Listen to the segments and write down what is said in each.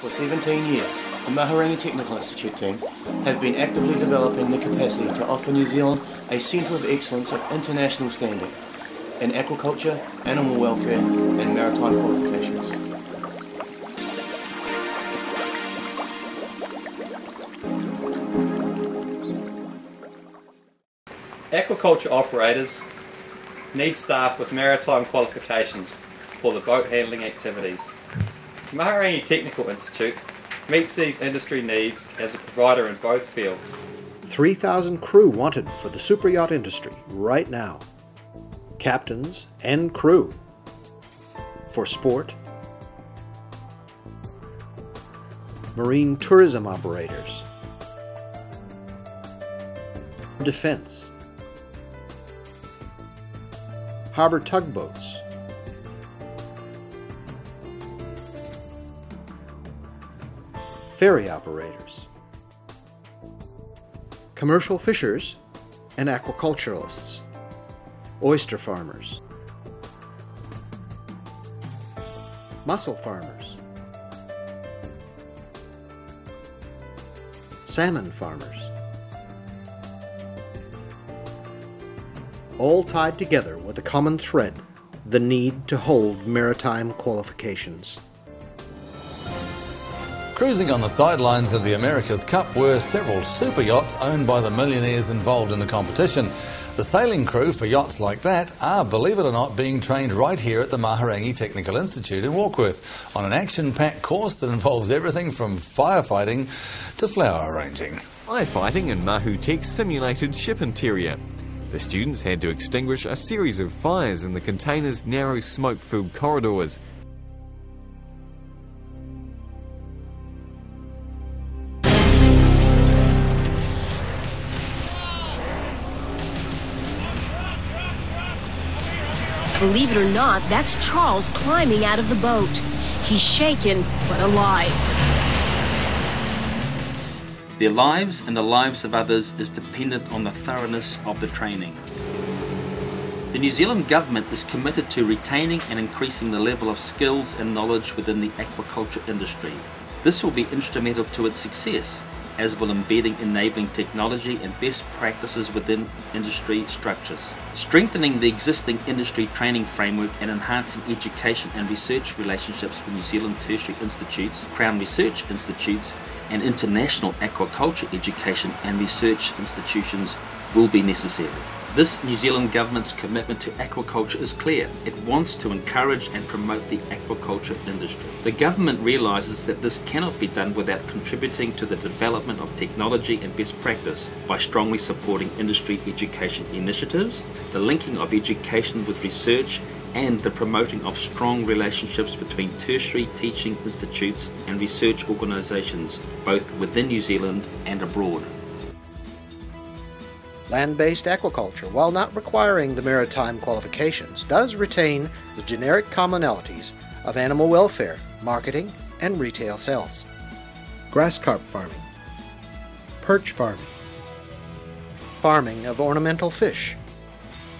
For 17 years, the Mahurangi Technical Institute team have been actively developing the capacity to offer New Zealand a centre of excellence of international standing in aquaculture, animal welfare and maritime qualifications. Aquaculture operators need staff with maritime qualifications for the boat handling activities. The Mahurangi Technical Institute meets these industry needs as a provider in both fields. 3,000 crew wanted for the super yacht industry right now. Captains and crew. For sport, marine tourism operators, defense, harbor tugboats, ferry operators, commercial fishers and aquaculturists, oyster farmers, mussel farmers, salmon farmers, all tied together with a common thread, the need to hold maritime qualifications. Cruising on the sidelines of the America's Cup were several super yachts owned by the millionaires involved in the competition. The sailing crew for yachts like that are, believe it or not, being trained right here at the Mahurangi Technical Institute in Warkworth on an action-packed course that involves everything from firefighting to flower arranging. Firefighting in Mahu Tech's simulated ship interior. The students had to extinguish a series of fires in the container's narrow smoke-filled corridors. Believe it or not, that's Charles climbing out of the boat. He's shaken, but alive. Their lives and the lives of others is dependent on the thoroughness of the training. The New Zealand Government is committed to retaining and increasing the level of skills and knowledge within the aquaculture industry. This will be instrumental to its success, as will embedding enabling technology and best practices within industry structures. Strengthening the existing industry training framework and enhancing education and research relationships with New Zealand tertiary institutes, Crown Research Institutes and international aquaculture education and research institutions will be necessary. This New Zealand Government's commitment to aquaculture is clear. It wants to encourage and promote the aquaculture industry. The Government realises that this cannot be done without contributing to the development of technology and best practice by strongly supporting industry education initiatives, the linking of education with research, and the promoting of strong relationships between tertiary teaching institutes and research organisations, both within New Zealand and abroad. Land-based aquaculture, while not requiring the maritime qualifications, does retain the generic commonalities of animal welfare, marketing, and retail sales. Grass carp farming, perch farming, farming of ornamental fish,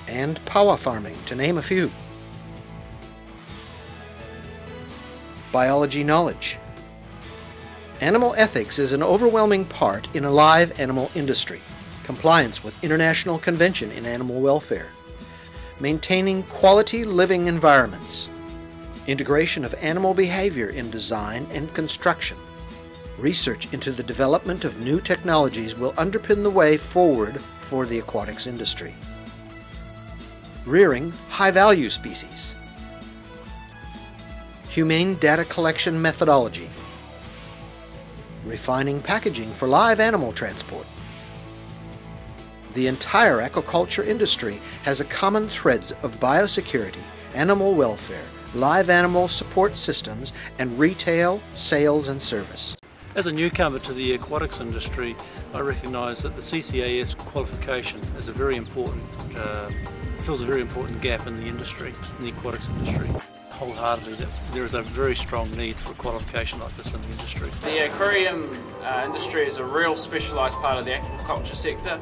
and paua farming, to name a few. Biology knowledge. Animal ethics is an overwhelming part in a live animal industry. Compliance with International Convention in Animal Welfare, maintaining quality living environments, integration of animal behavior in design and construction. Research into the development of new technologies will underpin the way forward for the aquatics industry. Rearing high-value species. Humane data collection methodology. Refining packaging for live animal transport. The entire aquaculture industry has a common threads of biosecurity, animal welfare, live animal support systems, and retail, sales and service. As a newcomer to the aquatics industry, I recognise that the CCAS qualification is fills a very important gap in the industry, in the aquatics industry. Wholeheartedly, that there is a very strong need for a qualification like this in the industry. The aquarium industry is a real specialised part of the aquaculture sector.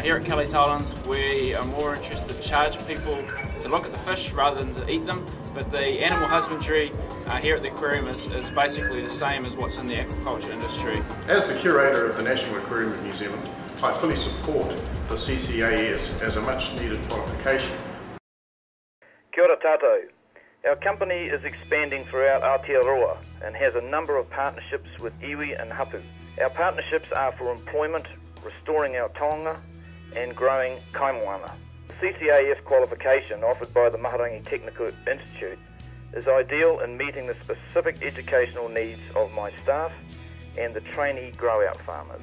Here at Kelly Islands, we are more interested to charge people to look at the fish rather than to eat them, but the animal husbandry here at the aquarium is basically the same as what's in the aquaculture industry. As the curator of the National Aquarium of New Zealand, I fully support the CCAS as a much needed qualification. Kia ora tātou. Our company is expanding throughout Aotearoa and has a number of partnerships with iwi and hapu. Our partnerships are for employment, restoring our taonga and growing kaimoana. The CCAS qualification offered by the Mahurangi Technical Institute is ideal in meeting the specific educational needs of my staff and the trainee grow-out farmers.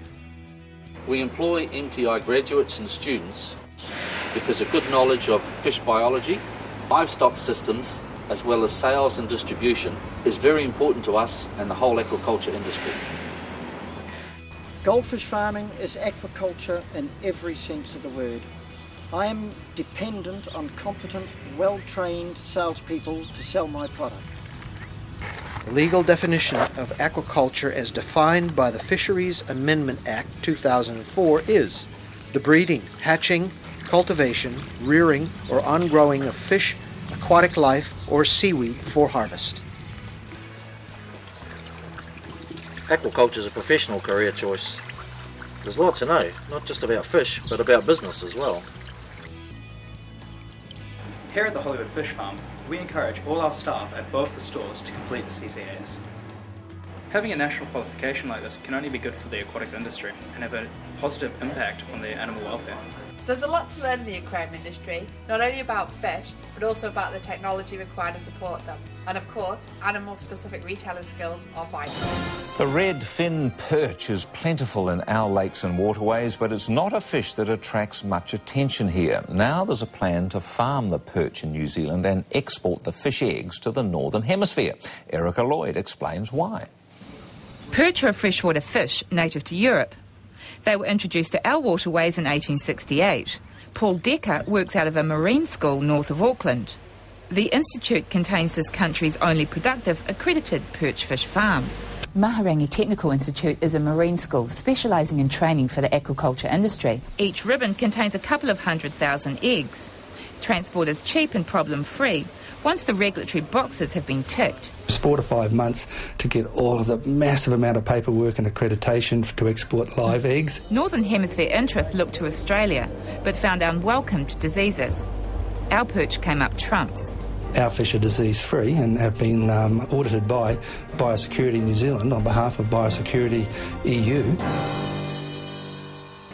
We employ MTI graduates and students because a good knowledge of fish biology, livestock systems, as well as sales and distribution is very important to us and the whole aquaculture industry. Goldfish farming is aquaculture in every sense of the word. I am dependent on competent, well-trained salespeople to sell my product. The legal definition of aquaculture as defined by the Fisheries Amendment Act 2004 is the breeding, hatching, cultivation, rearing, or on-growing of fish, aquatic life, or seaweed for harvest. Aquaculture is a professional career choice. There's lots to know, not just about fish, but about business as well. Here at the Hollywood Fish Farm, we encourage all our staff at both the stores to complete the CCAS. Having a national qualification like this can only be good for the aquatics industry and have a positive impact on their animal welfare. There's a lot to learn in the aquarium industry, not only about fish, but also about the technology required to support them. And of course, animal-specific retailing skills are vital. The red fin perch is plentiful in our lakes and waterways, but it's not a fish that attracts much attention here. Now there's a plan to farm the perch in New Zealand and export the fish eggs to the Northern Hemisphere. Erica Lloyd explains why. Perch are a freshwater fish native to Europe. They were introduced to our waterways in 1868. Paul Decker works out of a marine school north of Auckland. The institute contains this country's only productive accredited perch fish farm. Mahurangi Technical Institute is a marine school specialising in training for the aquaculture industry. Each ribbon contains a couple of 100,000 eggs. Transport is cheap and problem-free once the regulatory boxes have been ticked. It's 4 to 5 months to get all of the massive amount of paperwork and accreditation to export live eggs. Northern Hemisphere interests looked to Australia, but found unwelcomed diseases. Our perch came up trumps. Our fish are disease-free and have been audited by Biosecurity New Zealand on behalf of Biosecurity EU.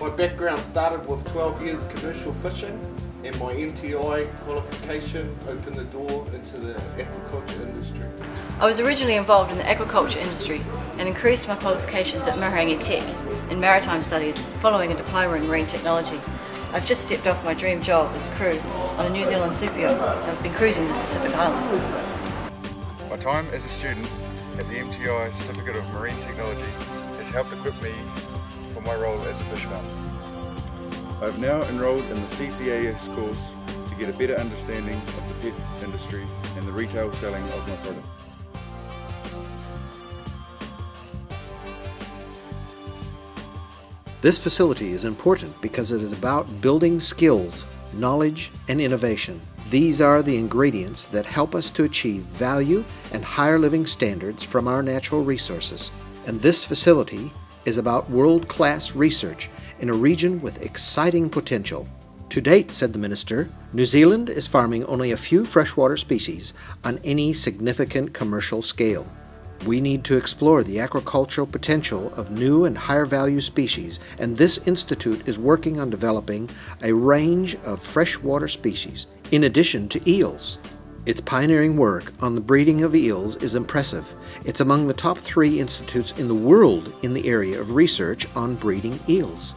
My background started with 12 years commercial fishing, and my MTI qualification opened the door into the aquaculture industry. I was originally involved in the aquaculture industry and increased my qualifications at Mahurangi Tech in maritime studies following a diploma in marine technology. I've just stepped off my dream job as crew on a New Zealand super yacht and I've been cruising the Pacific Islands. My time as a student at the MTI Certificate of Marine Technology has helped equip me for my role as a fish farmer. I've now enrolled in the CCAS course to get a better understanding of the pet industry and the retail selling of my product. This facility is important because it is about building skills, knowledge, and innovation. These are the ingredients that help us to achieve value and higher living standards from our natural resources. And this facility is about world-class research in a region with exciting potential. To date, said the Minister, New Zealand is farming only a few freshwater species on any significant commercial scale. We need to explore the aquacultural potential of new and higher value species, and this institute is working on developing a range of freshwater species, in addition to eels. Its pioneering work on the breeding of eels is impressive. It's among the top 3 institutes in the world in the area of research on breeding eels.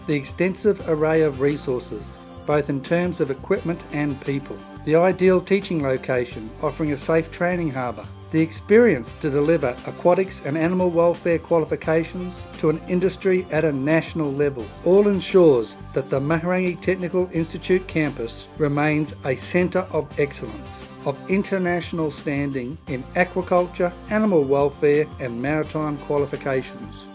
The extensive array of resources, both in terms of equipment and people. The ideal teaching location, offering a safe training harbour. The experience to deliver aquatics and animal welfare qualifications to an industry at a national level. All ensures that the Mahurangi Technical Institute campus remains a centre of excellence, of international standing in aquaculture, animal welfare and maritime qualifications.